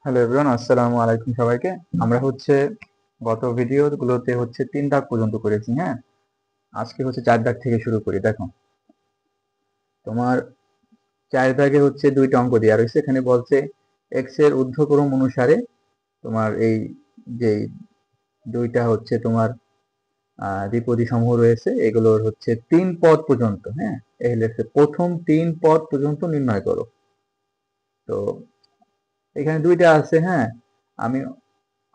Hello everyone, আসসালামু আলাইকুম সবাইকে। আমরা গত ভিডিওগুলোতে 3 দাগ পর্যন্ত করেছি। হ্যাঁ, আজকে 4 দাগ থেকে শুরু করি। দেখো, তোমার 4 দাগে দুইটা অঙ্ক দেওয়া রয়েছে। এখানে বলছে এক্স এর ঊর্ধ্বক্রম অনুসারে তোমার এই যে দুইটা তোমার দ্বিপদী সমূহ রয়েছে, এগুলোর 3 পদ পর্যন্ত। হ্যাঁ, এই প্রথম 3 পদ পর্যন্ত নির্ণয় করো। তো এখানে দুইটা আছে। হ্যাঁ, আমি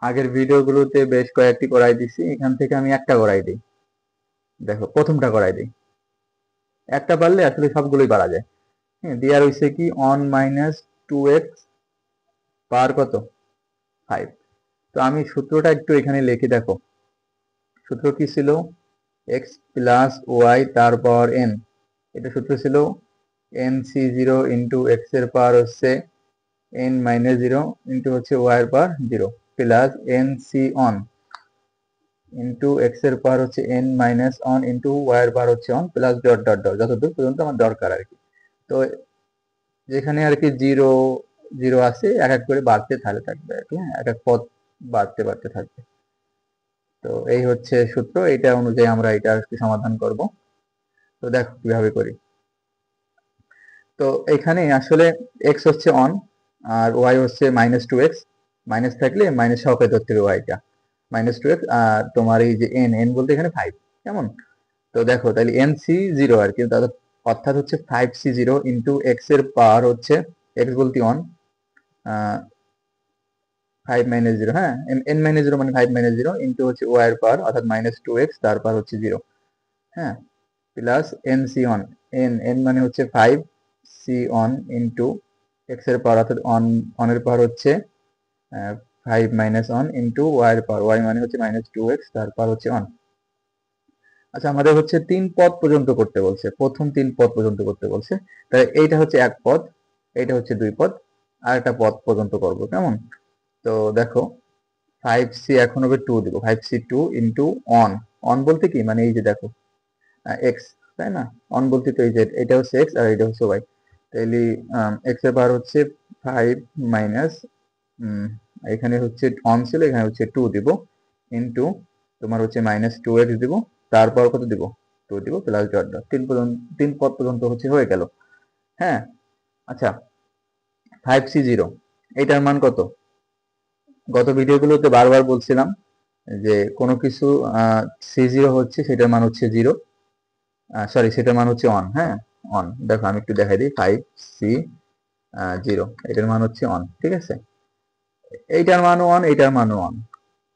আগের ভিডিওগুলোতে বেশ কয়েকটি করাই দিছি, এখান থেকে আমি একটা করাই দিই। দেখো, প্রথমটা করাই দিই। একটা পারলে আসলে সবগুলোই পারা যায়। হ্যাঁ, দেওয়া রয়েছে কি অন মাইনাস 2x পার কত 5। তো আমি সূত্রটা একটু এখানে লিখে দেখো। সূত্র কি ছিল? x প্লাস ওয়াই তারপর n। এটা সূত্র ছিল nc0 ইন্টু এক্স এর power n minus 0 into y এর power 0 plus nc one into x এর power n minus one into y এর power one plus dot dot dot যতদূর পর্যন্ত আমার দরকার আর কি। তো যেখানে আর কি জিরো জিরো আছে, এক এক করে বাড়তে থাকবে আর কি। হ্যাঁ, এক এক পদ বাড়তে বাড়তে থাকবে। তো এই সূত্র, এটা অনুযায়ী আমরা এটা আর কি সমাধান করব। তো দেখো কিভাবে করি। তো এখানে আসলে এক্স অন আর ওয়াই -2x। মাইনাস থাকলে মাইনাস সহকারে ধরতে হবে ওয়াইটা -2x। আর তোমার এই যে এন এন বলতে এখানে 5। কেমন? তো দেখো, তাহলে nc0 আর কি, অর্থাৎ 5c0 ইন্টু এক্স এর পাওয়ার এক্স বলতে 1, 5 মাইনাস 0। হ্যাঁ, n মাইনাস 0 মানে 5 মাইনাস 0 ইন্টু ওয়াই এর পাওয়ার অর্থাৎ -2x তারপর 0। হ্যাঁ, plus nc on n n মানে 5 c অন ইন্টু এক্স এর পাওয়ার অর্থাৎ অনের পাওয়ার 5 মাইনাস অন ইন্টু ওয়াই এর পাওয়ার ওয়াই মানে -2x তারপর 1। আচ্ছা, আমাদের 3 পদ পর্যন্ত করতে বলছে, প্রথম 3 পদ পর্যন্ত করতে বলছে। তাই এইটা 1 পদ, এইটা 2 পদ, আর একটা পদ পর্যন্ত করব। কেমন? তো দেখো, 5c এখন হবে 2 দিব। 5c2 into on. অন বলতে কি মানে এই যে দেখো এক্স, তাই না? অন বলতে তো এই যে এটা এক্স আর এটা ওয়াই। তাইলে এক্স এর পাওয়ার 5 মাইনাস এখানে অন ছিল, এখানে 2 দিব ইন্টু তোমার -2x দিব, তারপর কত দিব? 2 দিব প্লাস ডট ডট। 3 পদ পর্যন্ত হয়ে গেল। হ্যাঁ, আচ্ছা, 5c0 এইটার মান কত? গত ভিডিওগুলোতে বারবার বলছিলাম যে কোনো কিছু c0 সেটার মান 0, সরি সেটার মান 1। হ্যাঁ, অন। দেখো আমি একটু দেখাই দিই। 5c0 এটার মান অন। ঠিক আছে, এইটার মানও অন, এইটার মানও অন।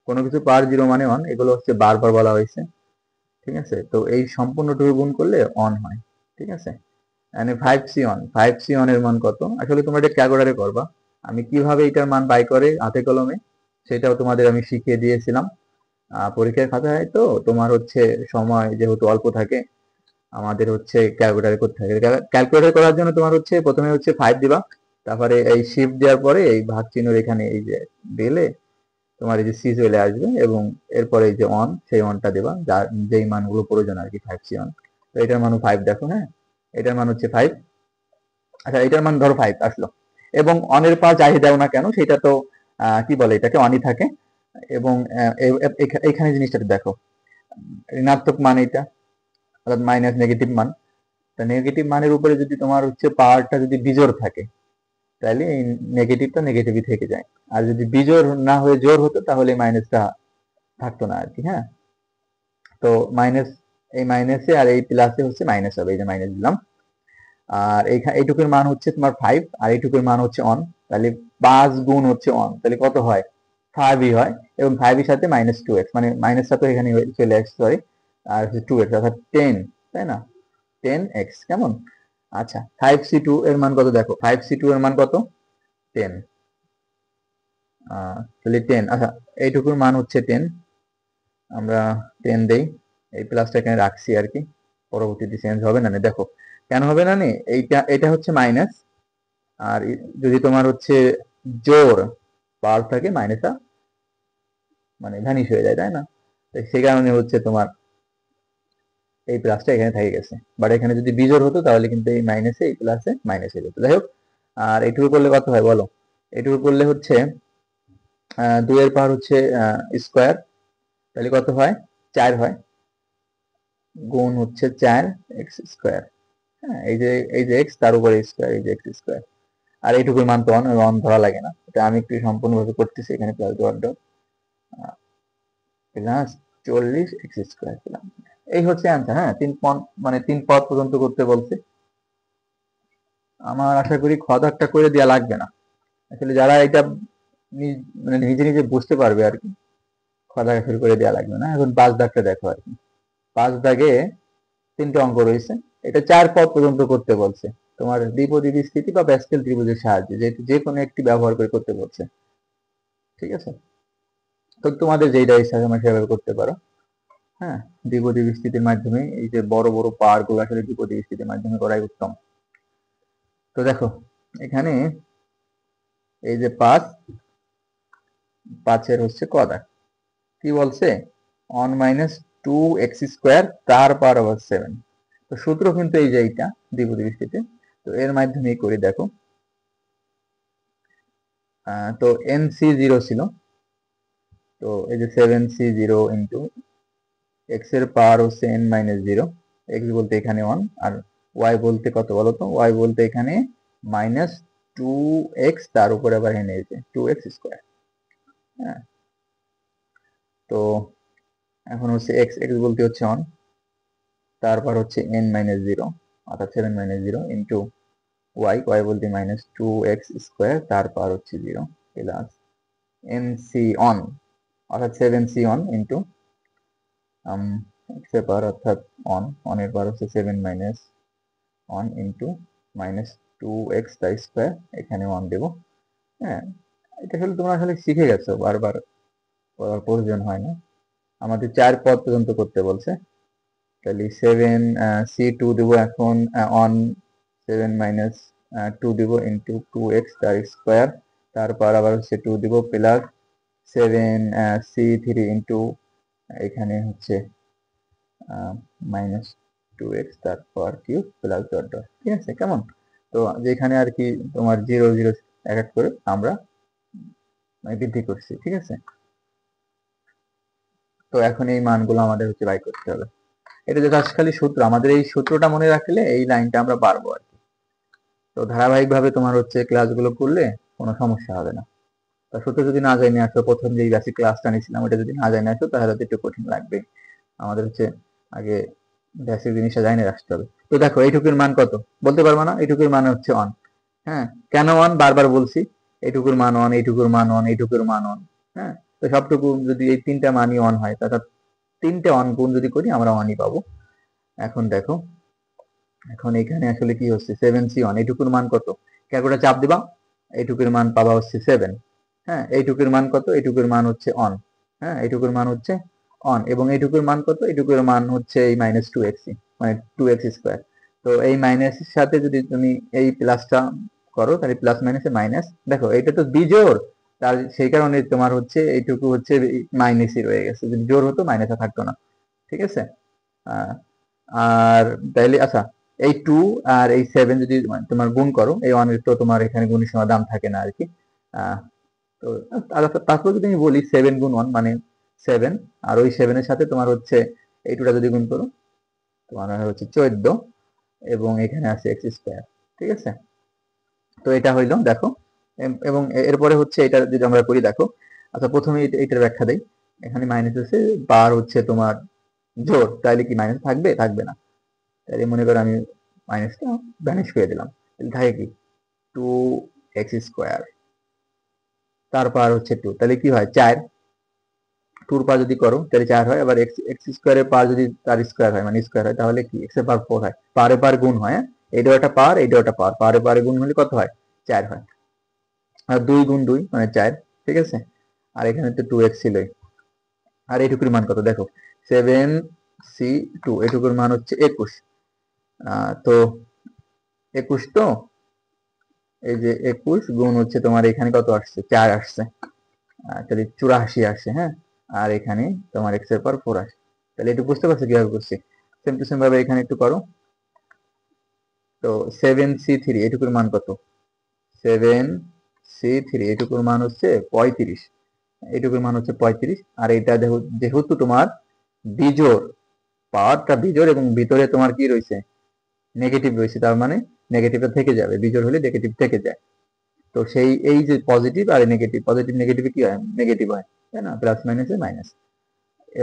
কোনো কিছু পার 0 মানে অন, এগুলো বারবার বলা হয়েছে। ঠিক আছে, তো এই সম্পূর্ণটুকু গুণ করলে অন হয়। ঠিক আছে, মানে 5c অন এর মান কত? আসলে তোমরা এটা ক্যালকুলেটরে করবা। আমি কিভাবে এটার মান বাই করে হাতে কলমে, সেটাও তোমাদের আমি শিখিয়ে দিয়েছিলাম পরীক্ষার খাতায়। তো তোমার সময় যেহেতু অল্প থাকে, আমাদের ক্যালকুলেটরে করতে থাকে। ক্যালকুলেটর করার জন্য তোমার প্রথমে 5 দিবা, তারপরে এই শিফট দেওয়ার পরে এই ভাগ চিহ্নের এখানে এই যে দিলে তোমার এই যে সি চলে আসবে, এবং এরপরে এই যে অন, সেই অনটা দেবা যার যেই মানগুলো প্রয়োজন আর কি। 5c on. তো এটার মান 5 দেখো। হ্যাঁ, এটার মান 5। আচ্ছা, এটার মান ধরো 5 আসলো, এবং অনের পা যাই দাও না কেন সেটা তো কি বলে, এটাকে অনই থাকে। এবং এখানে জিনিসটা দেখো, ঋণাত্মক মান এটা, অর্থাৎ মাইনাস নেগেটিভ মান। তা নেগেটিভ মানের উপরে যদি তোমার পাওয়ারটা যদি বিজোড় থাকে, তাহলে এই নেগেটিভটা নেগেটিভই থেকে যায়। আর যদি বিজোড় না হয়ে জোড় হতো তাহলে মাইনাসটা থাকতো না আর কি। হ্যাঁ, তো মাইনাস, এই মাইনাসে আর এই প্লাসে মাইনাস হবে, এই যে মাইনাস দিলাম। আর এইটুকুর মান তোমার 5, আর এইটুকুর মান অন। তাহলে 5 গুণ অন, তাহলে কত হয়? 5ই হয়। এবং 5 এর সাথে -2x, মানে মাইনাসটা তো এখানে চলে আসছে, সরি। আর 2x অর্থাৎ 10, তাই না? 10x। কেমন? আচ্ছা, 5c2 এর মান কত দেখো। 5c2 এর মান কত? 10। তাহলে 10, আচ্ছা, এইটুকুর মান 10। আমরা 10 দেই, এই প্লাসটা এখানে রাখছি আর কি, পরবর্তীতে চেঞ্জ হবে না। দেখো কেন হবে না, এইটা এটা মাইনাস, আর যদি তোমার জোর পাওয়ার থাকে, মাইনাসটা মানে ভ্যানিশ হয়ে যায়, তাই না? সেই কারণে তোমার এই প্লাসটা এখানে থেকে গেছে। বাট এখানে যদি বিজোড় হতো তাহলে কিন্তু এই মাইনাসে এই প্লাসে মাইনাস হয়ে যেত। যাই হোক, আর এইটুকু করলে কত হয় বলো? এটুকু করলে হচ্ছে 2 এর পাওয়ার হচ্ছে স্কোয়ার, তাহলে কত হয় 4 হয়, গুণ হচ্ছে 4 এক্স স্কোয়ার। হ্যাঁ, এই যে এক্স তার উপরে স্কোয়ার, এই যে এক্স স্কোয়ার। আর এইটুকুর মান তো অন ধরা লাগে না, এটা আমি একটু সম্পূর্ণভাবে করতেছি, এখানে plus dot plus 40 x square পেলাম। এই হচ্ছে অ্যান্সার। হ্যাঁ, মানে 3 পদ পর্যন্ত করতে বলছে। আমার আশা করি খ দাগটা করে দেওয়া লাগবে না, আসলে যারা এটা মানে নিজে নিজে বুঝতে পারবে আর কি, খ দাগে শুরু করে দেওয়া লাগবে না। এখন 5 দাগটা দেখো আর কি। 5 দাগে 3টে অঙ্ক রয়েছে, এটা 4 পদ পর্যন্ত করতে বলছে, তোমার দ্বিপদী বিস্তৃতি বা প্যাসকেল ত্রিভুজের সাহায্যে, যে কোনো একটি ব্যবহার করে করতে বলছে। ঠিক আছে, তো তোমাদের যেটা ইচ্ছা তোমরা সেভাবে করতে পারো। হ্যাঁ, দ্বিপদী বিস্তৃতির মাধ্যমে এই যে বড় বড় পাহাড় গুলো আসলে দ্বিপদী বিস্তৃতির মাধ্যমে করাই উত্তম। তো দেখো এখানে এই যে 5 এর হচ্ছে কদা কি বলছে, 1 মাইনাস 2x² তার পাওয়ার আবার 7। তো সূত্র কিন্তু এই যে এইটা দ্বিপদী বিস্তৃতি, তো এর মাধ্যমেই করি। দেখো তো nc0 ছিল, তো এই যে 7c0 ইন্টু এক্স এর পাওয়ার হচ্ছে n মাইনাস 0, এক্স বলতে এখানে 1 আর ওয়াই বলতে কত বলো তো, ওয়াই বলতে এখানে মাইনাস 2x তার উপরে আবার এনে দিয়েছে 2x স্কোয়ার। হ্যাঁ, তো এখন হচ্ছে এক্স এক্স বলতে হচ্ছে 1, তারপর হচ্ছে n মাইনাস 0 অর্থাৎ 7 মাইনাস 0 ইন্টু ওয়াই, ওয়াই বলতে মাইনাস 2x স্কোয়ার তার পাওয়ার হচ্ছে 0 প্লাস nc1 অর্থাৎ 7c1 ইন্টু x এর পাওয়ার অর্থাৎ 1, 1 এর পাওয়ার হচ্ছে 7 মাইনাস 1 ইন্টু মাইনাস 2x তার স্কোয়ার, এখানে 1 দেবো। হ্যাঁ, এটা আসলে তোমরা আসলে শিখে গেছো, বারবার করার প্রয়োজন হয় না। আমাদের 4 পদ পর্যন্ত করতে বলছে, তাহলে 7c2 দেবো এখন, 1 7 মাইনাস 2 দেবো ইন্টু 2x তার স্কোয়ার, তারপর আবার হচ্ছে 2 দেবো প্লাস 7c3 ইন্টু এখানে হচ্ছে মাইনাস 2x তার power cube plus dot dot. ঠিক আছে, কেমন? তো যেখানে আর কি তোমার 0 0 এক এক করে আমরা বৃদ্ধি করছি। ঠিক আছে, তো এখন এই মানগুলো আমাদের হচ্ছে বাই করতে হবে। এটা যে খালি সূত্র, আমাদের এই সূত্রটা মনে রাখলে এই লাইনটা আমরা পারবো আর কি। তো ধারাবাহিকভাবে তোমার হচ্ছে ক্লাসগুলো করলে কোনো সমস্যা হবে না। তা সূত্র যদি না জানি আসো, প্রথম যে বেসিক ক্লাসটা নিয়েছিলাম ওটা যদি না জানি আসো, তাহলে তো একটু কঠিন লাগবে। আমাদের হচ্ছে আগে বেসিক জিনিসটা জানিয়ে রাখতে হবে। তো দেখো এইটুকুর মান কত বলতে পারবো না, এইটুকুর মান হচ্ছে 1। হ্যাঁ, কেন 1 বারবার বলছি, এইটুকুর মান 1, এইটুকুর মান 1, এইটুকুর মান 1। হ্যাঁ, তো সবটুকু যদি এই 3টা মানই 1 হয়, অর্থাৎ 3টে 1 গুণ যদি করি আমরা 1ই পাবো। এখন দেখো, এখন এখানে আসলে কি হচ্ছে 7c1, এইটুকুর মান কত, ক্যালকুলেটর চাপ দিবা, এইটুকুর মান পাবা হচ্ছে 7। হ্যাঁ, এইটুকুর মান কত, এইটুকুর মান হচ্ছে 1। হ্যাঁ, এইটুকুর মান হচ্ছে 1 এবং এইটুকুর মান কত, এইটুকুর মান হচ্ছে এই মাইনাস 2x, মানে 2x স্কোয়ার। তো এই মাইনাসের সাথে যদি তুমি এই প্লাসটা করো, তাহলে প্লাস মাইনাসে মাইনাস, দেখো এটা তো বিজোড়, তার সেই কারণে তোমার হচ্ছে এইটুকু হচ্ছে মাইনাসই রয়ে গেছে, যদি জোড় হতো মাইনাসে থাকতো না। ঠিক আছে, আর তাইলে আচ্ছা, এই 2 আর এই 7 যদি তোমার গুণ করো, এই 1 এর তো তোমার এখানে গুণের সময় দাম থাকে না আর কি। তো তারপর যদি আমি বলি 7 গুণ 1 মানে 7, আর ওই 7 এর সাথে তোমার হচ্ছে এই 2টা যদি গুণ করো, তোমার হচ্ছে 14 এবং এখানে আছে এক্স স্কোয়ার। ঠিক আছে, তো এটা হইলো দেখো, এবং এরপরে হচ্ছে এটা যদি আমরা করি দেখো। আচ্ছা, প্রথমে এটার ব্যাখ্যা দেই। এখানে মাইনাস আছে, বার হচ্ছে তোমার জোর, তাহলে কি মাইনাস থাকবে? থাকবে না। তাহলে মনে করো আমি মাইনাসটা ভ্যানিশ করে দিলাম, তাহলে থাকে কি 2x², তারপর হচ্ছে 2, তাহলে কি হয় 4, 2 পার যদি করো তাহলে 4 হয়, আবার x² এর পার যদি তার স্কোয়ার হয় মানে স্কোয়ার হয়, তাহলে কি x এর পার 4 হয়, পারে পার গুণ হয়। এইটাও একটা পার, এইটাও একটা পার, পারে পারে গুণ হলে কত হয় 4 হয়, আর 2 গুণ 2 মানে 4। ঠিক আছে, আর এখানে তো 2x ছিলই। আর এইটুকুর মান কত দেখো, 7c2, এইটুকুর মান হচ্ছে 21। তো 21, তো এই যে 21 গুণ হচ্ছে তোমার এখানে কত আসছে 4 আসছে, তাহলে 84 আসছে। হ্যাঁ, আর এখানে তোমার x এর পর 4 আসছে, তাহলে একটু বুঝতে পারছো কিভাবে করছি। সেম টু সেম ভাবে এখানে একটু করো। তো 7c3 এটুকুর মান কত, 7c C3 এটুকুর মান হচ্ছে 35, এটুকুর মান হচ্ছে 35। আর এটা যেহেতু তোমার বিজোড়, পাওয়ারটা বিজোড় এবং ভিতরে তোমার কি রয়েছে, নেগেটিভ রয়েছে, তার মানে নেগেটিভটা থেকে যাবে, বিজোড় হলে নেগেটিভ থেকে যায়। তো সেই এই যে পজিটিভ আর নেগেটিভ, পজিটিভ নেগেটিভে কি হয়, নেগেটিভ হয়, তাই না, প্লাস মাইনাসে মাইনাস।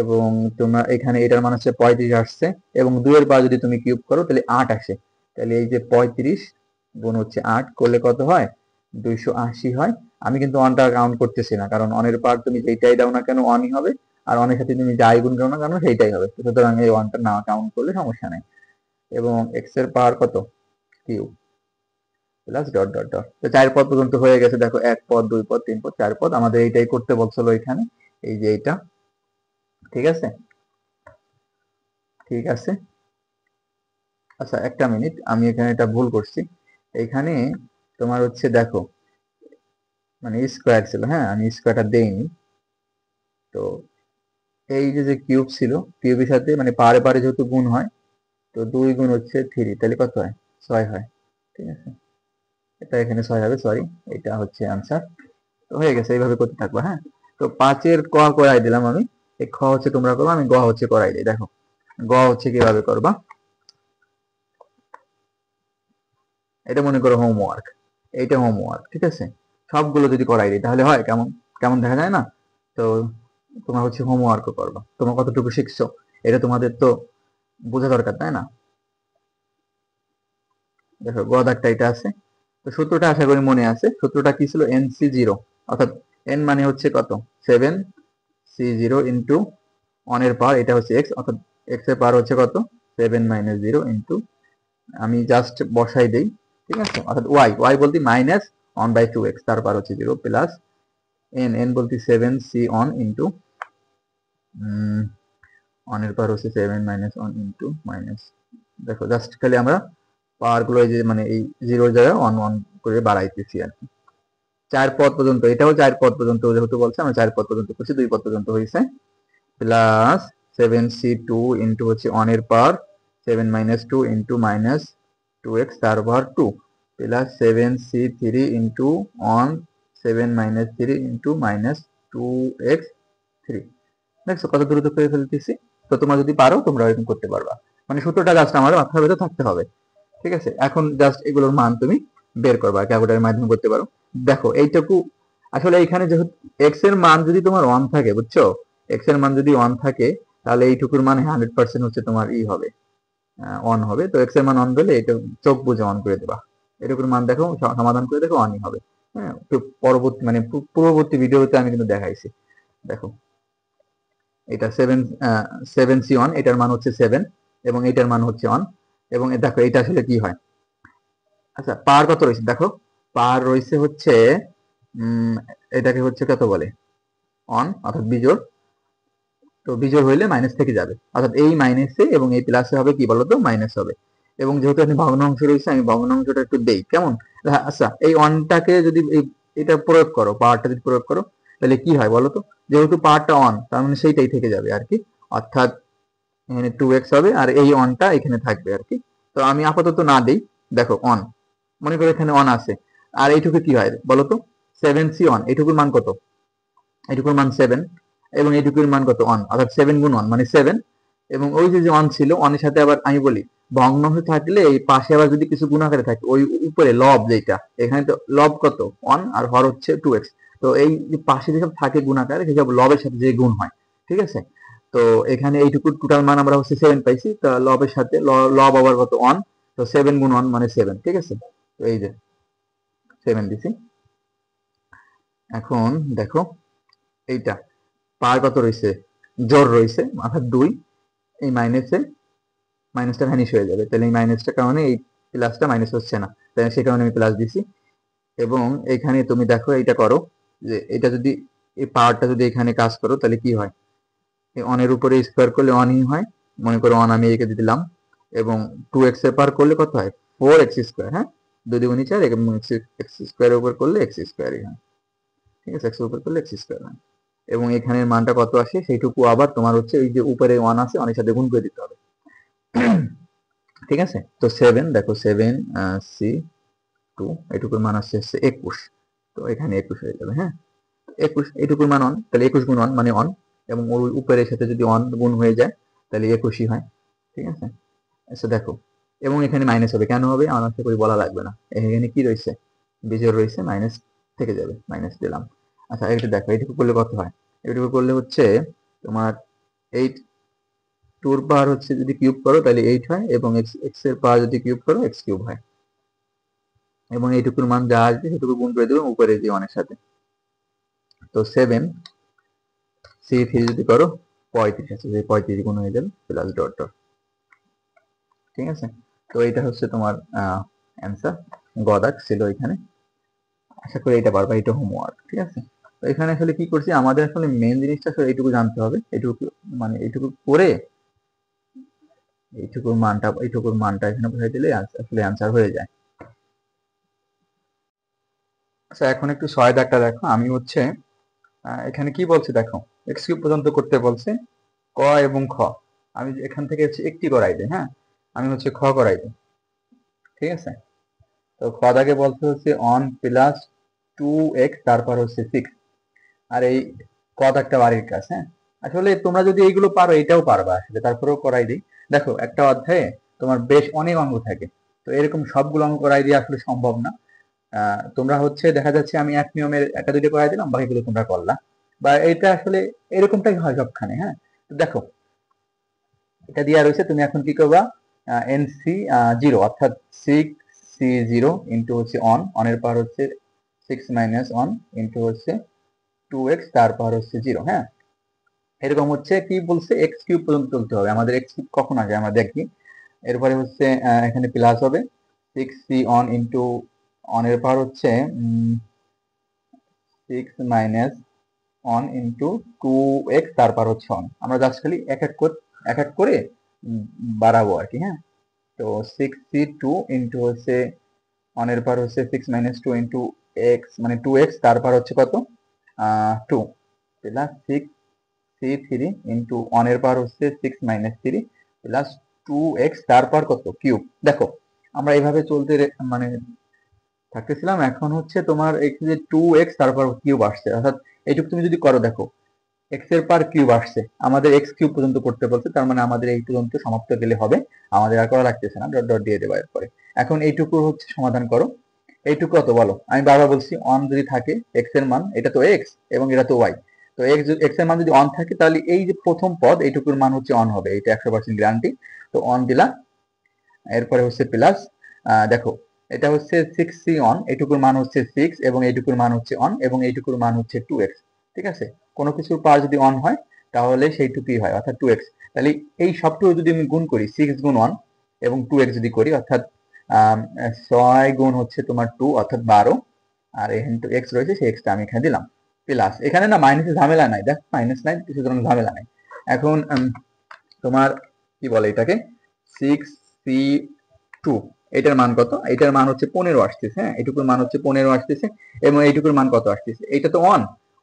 এবং তোমার এখানে এটার মান হচ্ছে 35 আসছে, এবং 2 এর পাওয়ার যদি তুমি কিউব করো তাহলে 8 আসে। তাহলে এই যে 35 গুণ হচ্ছে 8 করলে কত হয়, 280 হয়। আমি কিন্তু অনটা কাউন্ট করতেছি না, কারণ অনের পাওয়ার তুমি যেটাই দাও না কেন অনই হবে, আর অনের সাথে তুমি যাই গুণ করো না কেন সেইটাই হবে, সুতরাং এই ওয়ানটা না কাউন্ট করলে সমস্যা নেই। এবং এক্স এর পাওয়ার কত, cube, plus dot dot dot. তো 4 পদ পর্যন্ত হয়ে গেছে, দেখো 1 পদ 2 পদ 3 পদ 4 পদ, আমাদের এইটাই করতে বলছিল এখানে, এই যে এইটা। ঠিক আছে, ঠিক আছে। আচ্ছা একটা মিনিট, আমি এখানে এটা ভুল করছি। এখানে তোমার হচ্ছে দেখো, মানে স্কোয়ার ছিল, হ্যাঁ আমি স্কোয়ারটা দেইনি। তো এই যে যে কিউব ছিল, কিউবের সাথে মানে পারে পারে যেহেতু গুণ হয়, তো 2 গুণ হচ্ছে 3, তাহলে কত হয়, 6 হয়। ঠিক আছে, এটা এখানে 6 হবে, সরি, এটা হচ্ছে আনসার। তো হয়ে গেছে, এইভাবে করতে থাকবো। হ্যাঁ, তো 5-এর ক করাই দিলাম আমি, এই খ হচ্ছে তোমরা করবো, আমি গ হচ্ছে করাই দিই। দেখো গ হচ্ছে কিভাবে করবা, এটা মনে করো হোমওয়ার্ক, এইটা হোমওয়ার্ক, ঠিক আছে। সবগুলো যদি করাই দিই তাহলে হয় কেমন, কেমন দেখা যায় না। তো তোমার হচ্ছে হোমওয়ার্কও করবা, তোমার কতটুকু শিখছো এটা তোমাদের তো বোঝা দরকার, তাই না। দেখো গ দাগটা এটা আছে। তো সূত্রটা আশা করি মনে আছে, সূত্রটা কি ছিল, NC0, অর্থাৎ n মানে হচ্ছে কত, 7C0 ইন্টু অনের পাওয়ার, এটা হচ্ছে x, অর্থাৎ x এর পাওয়ার হচ্ছে কত, 7 - 0 ইন্টু, আমি জাস্ট বসাই দেই, ঠিক আছে, অর্থাৎ y বলতে -1/2x, তার পাওয়ার হচ্ছে 0, প্লাস n বলতে 7C অন ইন্টু অনের পাওয়ার হচ্ছে 7 - 1 ইন্টু মাইনাস, দেখো জাস্ট খালি আমরা পাওয়ার গুলো এই যে মানে এই 0 জায়গায় 1 1 করে বাড়াইতেছি আর কি। 4 পদ পর্যন্ত, এটাও 4 পদ পর্যন্ত যেহেতু বলছে, আমরা 4 পদ পর্যন্ত করছি, 2 পদ পর্যন্ত হয়েছে, প্লাস 7C2 ইন্টু হচ্ছে 1 এর পাওয়ার 7 - 2 ইন্টু মাইনাস 2x তার পাওয়ার 2, plus 7C3 into 1 7 - 3 into minus 2x 3। দেখছো কত দ্রুত করে ফেলতেছি। তো তোমরা যদি পারো তোমরা এরকম করতে পারবা, মানে সূত্রটা জাস্ট আমার মাথার ভেতরে থাকতে হবে। ঠিক আছে, এখন জাস্ট এগুলোর মান তুমি বের করবা, ক্যালকুলেটরের মাধ্যমে করতে পারো। দেখো এইটুকু আসলে এখানে যেহেতু এক্স এর মান যদি তোমার 1 থাকে, বুঝছো, এক্স এর মান যদি 1 থাকে, তাহলে এইটুকুর মান 100% হচ্ছে তোমার ই হবে, 1 হবে। তো এক্স এর মান 1 পেলে এটা চোখ বুঝে 1 করে দেবা, এটুকুর মান দেখো, সমাধান করে দেখো 1ই হবে। হ্যাঁ, তো পরবর্তী মানে পূর্ববর্তী ভিডিওতে আমি কিন্তু দেখাইছি। দেখো এটা 7C1, এটার মান হচ্ছে 7 এবং এটার মান হচ্ছে 1, এবং দেখো এটা আসলে কি হয়। আচ্ছা পার কত রয়েছে, দেখো পার রয়েছে হচ্ছে এটাকে হচ্ছে কত বলে, অন, অর্থাৎ বিজোড়। তো বিজোড় হইলে মাইনাস থেকে যাবে, অর্থাৎ এই মাইনাসে এবং এই প্লাসে হবে কি বলতো, মাইনাস হবে। এবং যেহেতু এখানে ভগ্নাংশ রয়েছে, আমি ভগ্নাংশটা একটু দেই কেমন। আচ্ছা এই অনটাকে যদি এটা প্রয়োগ করো, পাওয়ারটা যদি প্রয়োগ করো, তাহলে কি হয় বলতো, যেহেতু পাওয়ারটা অন, তার মানে সেইটাই থেকে যাবে আর কি, অর্থাৎ এখানে 2x হবে আর এই অনটা এখানে থাকবে আর কি। তো আমি আপাতত না দেই, দেখো অন, মনে করো এখানে অন আছে, আর এইটুকু কি হয় বলতো, 7C1, এইটুকুর মান কত, এইটুকুর মান 7, এবং এইটুকুর মান কত 1, অর্থাৎ 7 গুণ 1 মানে 7। এবং ওই যে 1 ছিল, 1 এর সাথে আবার আমি বলি ভগ্নাংশ থাকলে এই পাশে আবার যদি কিছু গুণাকারে থাকে, ওই উপরে লব যেটা, এখানে তো লব কত 1 আর হর হচ্ছে 2x। তো এই যে পাশে যেসব থাকে গুণাকারে, সেসব লবের সাথে যে গুণ হয়, ঠিক আছে। তো এখানে এইটুকু টোটাল মান আমরা হচ্ছে 7 পাইছি, তো লবের সাথে লব আবার কত 1, তো 7 গুণ 1 মানে 7, ঠিক আছে। তো এই যে 7 দিছি। এখন দেখো এইটা পার কত রয়েছে, জোর রয়েছে, অর্থাৎ 2, এই মাইনাসটা ভ্যানিশ হয়ে যাবে, তাহলে এই মাইনাসটার কারণে এই প্লাসটা মাইনাস হচ্ছে না, তাই সে কারণে আমি প্লাস দিছি। এবং এখানে তুমি দেখো এইটা করো, যে এটা যদি এই পাওয়ারটা যদি এখানে কাজ করো তাহলে কি হয়, এই অনের উপরে স্কোয়ার করলে অনই হয়, মনে করো অন আমি একে দিলাম, এবং 2x এর পাওয়ার করলে কত হয়, 4x স্কোয়ার, হ্যাঁ 2 দুগুণে 4, এবং x স্কোয়ারের উপর করলে x স্কোয়ারই হয়, ঠিক আছে, x এর উপর করলে x স্কোয়ার হয়। এবং এখানের মানটা কত আসে সেইটুকু আবার তোমার হচ্ছে এই যে উপরে 1 আছে, অনেক সাথে গুণ করে দিতে হবে। ঠিক আছে, তো 7 দেখো 7C2, এটুকুর মান আসছে 21, তো এখানে 21 হয়ে যাবে। হ্যাঁ, 21 এইটুকুর মান অন, তাহলে 21 গুণ অন মানে অন, এবং ওর উপরের সাথে যদি অন গুণ হয়ে যায় তাহলে 21ই হয়। ঠিক আছে, আচ্ছা দেখো, এবং এখানে মাইনাস হবে, কেন হবে আমার আশা করি বলা লাগবে না। এখানে কি রয়েছে, বিজোড় রয়েছে, মাইনাস থেকে যাবে, মাইনাস দিলাম। আচ্ছা এটা দেখো, এইটুকু করলে কত হয়, এইটুকু করলে হচ্ছে তোমার 8 টুর পাওয়ার হচ্ছে যদি কিউব করো তাহলে 8 হয়, এবং এক্স এর পাওয়ার যদি কিউব করো এক্স কিউব হয়, এবং এইটুকুর মান যা আসবে সেটুকু গুণ করে দেবে উপরে দিয়ে অনেক সাথে। তো 7 C3 যদি করো 35 আছে, 35 গুণ হয়ে যাবে প্লাস ডট ডট। ঠিক আছে, তো এটা হচ্ছে তোমার অ্যান্সার, গদাক ছিল এখানে। আশা করি এটা পারবা, এটা হোমওয়ার্ক। ঠিক আছে, তো এখানে আসলে কি করছি, আমাদের আসলে মেন জিনিসটা আসলে এইটুকু জানতে হবে, এইটুকু মানে এইটুকু করে এইটুকুর মানটা এখানে বসাই দিলে আসলে অ্যান্সার হয়ে যায়। আচ্ছা এখন একটু 6 দাগটা দেখো, আমি হচ্ছে এখানে কি বলছে দেখো, এক্স কিউব পর্যন্ত করতে বলছে, ক এবং খ। আমি এখান থেকে হচ্ছে একটি করাই দিই, হ্যাঁ আমি হচ্ছে খ করাই দিই। ঠিক আছে, তো খ দাগে বলছে হচ্ছে অন প্লাস 2x তারপর হচ্ছে 6, আর এই ক দাগটা বাড়ির কাজ। হ্যাঁ, আসলে তোমরা যদি এইগুলো পারো এটাও পারবা আসলে, তারপরেও করাই দিই। দেখো একটা অধ্যায়ে তোমার বেশ অনেক অঙ্ক থাকে, তো এরকম সবগুলো অঙ্ক করাই দিয়ে আসলে সম্ভব না। তোমরা হচ্ছে দেখা যাচ্ছে আমি এক নিয়মের একটা দুইটা করাই দিলাম, বাকিগুলো তোমরা করলা, বা এটা আসলে এরকমটাই হয় সবখানে। হ্যাঁ, তো দেখো এটা দেওয়া রয়েছে, তুমি এখন কি করবা, এনসি 0 অর্থাৎ 6C0 ইন্টু হচ্ছে অনের পাওয়ার হচ্ছে 6 মাইনাস অন ইন্টু হচ্ছে 2x তার পাওয়ার হচ্ছে 0। হ্যাঁ, এরকম হচ্ছে কি বলছে, এক্স কিউব পর্যন্ত চলতে হবে আমাদের, এক্স কিউব কখন আগে আমরা দেখি। এরপরে হচ্ছে এখানে প্লাস হবে 6C অন ইন্টু অনের পাওয়ার হচ্ছে 6 মাইনাস অন ইন্টু 2x তারপর হচ্ছে অন, আমরা জাস্ট খালি এক এক করে বাড়াবো আর কি। হ্যাঁ, তো 6C2 ইন্টু হচ্ছে অনের পার হচ্ছে 6 মাইনাস 2 ইন্টু এক্স মানে 2x তারপর হচ্ছে কত 2 প্লাস 6C3 ইন্টু অনের পার হচ্ছে 6 মাইনাস 3 প্লাস 2x তারপর কত কিউব। দেখো আমরা এইভাবে চলতে মানে থাকতেছিলাম, এখন হচ্ছে তোমার এই যে 2x তারপর কিউব আসছে, অর্থাৎ এইটুকু তুমি যদি করো দেখো এক্স এর পার কিউব আসছে, আমাদের এক্স কিউব পর্যন্ত করতে বলছে, তার মানে আমাদের এই পর্যন্ত সমাপ্ত গেলে হবে, আমাদের আর করা লাগতেছে না, ডট ডট দিয়ে দেবো এরপরে। এখন এইটুকু হচ্ছে সমাধান করো, এইটুকু কত বলো, আমি বারবার বলছি অন যদি থাকে এক্স এর মান, এটা তো এক্স এবং এটা তো ওয়াই, তো এক্স এর মান যদি অন থাকে তাহলে এই যে প্রথম পদ এইটুকুর মান হচ্ছে অন হবে, এটা 100% গ্যারান্টি। তো অন দিলা, এরপরে হচ্ছে প্লাস, দেখো এটা হচ্ছে 6C অন, এইটুকুর মান হচ্ছে 6 এবং এইটুকুর মান হচ্ছে অন, এবং এইটুকুর মান হচ্ছে 2x। ঠিক আছে, কোনো কিছুর পাওয়ার যদি অন হয় তাহলে সেইটুকুই হয়, অর্থাৎ 2x। তাহলে এই সবটুকু যদি আমি গুণ করি 6 গুণ 1 এবং 2x যদি করি, অর্থাৎ 6 গুণ হচ্ছে তোমার 2 অর্থাৎ 12, আর এখানে তো x রয়েছে সেই xটা আমি এখানে দিলাম, প্লাস এখানে না মাইনাসের ঝামেলা নাই, দেখ মাইনাস নাই, সুতরাং ঝামেলা নাই। এখন তোমার কি বলে এটাকে, 6C2 এটার মান কত, এটার মান হচ্ছে 15 আসতেছে। হ্যাঁ, এটুকুর মান হচ্ছে 15 আসতেছে, এবং এইটুকুর মান কত আসতেছে, এটা তো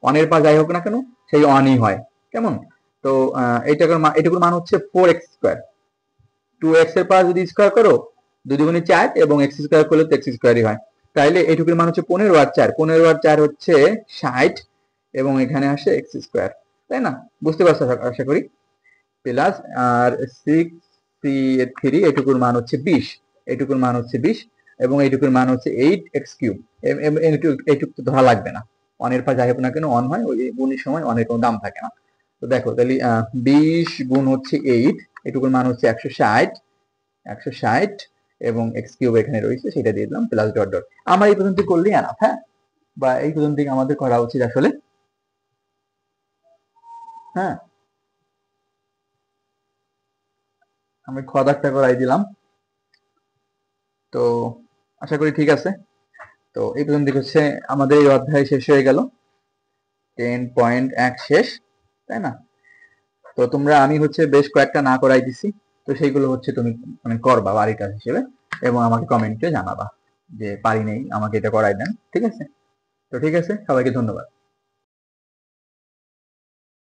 অনের পর যাই হোক না কেন সেই অনই হয়, কেমন। তো এটুকুর মান হচ্ছে 4x স্কোয়ার, 2x এর পাওয়ার যদি স্কোয়ার করো 2 দুগুণে 4 এবং x স্কোয়ার করলে তো x স্কোয়ারই হয়, তাইলে এইটুকুর মান হচ্ছে 15 আর 4, 15 আর 4 হচ্ছে 60, এবং এখানে আসে x স্কোয়ার, তাই না, বুঝতে পারছো আশা করি। প্লাস আর 6C3 এটুকুর মান হচ্ছে 20, এটুকুর মান হচ্ছে 20, এবং এইটুকুর মান হচ্ছে 8x কিউব। এইটুকু তো ধরা লাগবে না, অনের পর যাই হোক না কেন অন হয়, ওই গুণের সময় অনের কোনো দাম থাকে না। তো দেখো তাহলে 20 গুণ হচ্ছে 8, এটুকুর মান হচ্ছে 160, এবং x কিউব এখানে রয়েছে সেটা দিয়ে দিলাম প্লাস ডট ডট। আমরা এই পর্যন্ত করলেই এনাফ। হ্যাঁ, বা এই পর্যন্ত আমাদের করা উচিত আসলে। হ্যাঁ, আমি খ দাগটা করাই দিলাম, তো আশা করি ঠিক আছে। তো এই পর্যন্ত হচ্ছে আমাদের এই অধ্যায় শেষ হয়ে গেল, 10.1 শেষ, তাই না। তো তোমরা আমি হচ্ছে বেশ কয়েকটা না করাই দিছি, তো সেইগুলো হচ্ছে তুমি মানে করবা বাড়ির কাজ হিসেবে, এবং আমাকে কমেন্টে জানাবা যে পারি নেই, আমাকে এটা করাই দেন। ঠিক আছে, তো ঠিক আছে, সবাইকে ধন্যবাদ।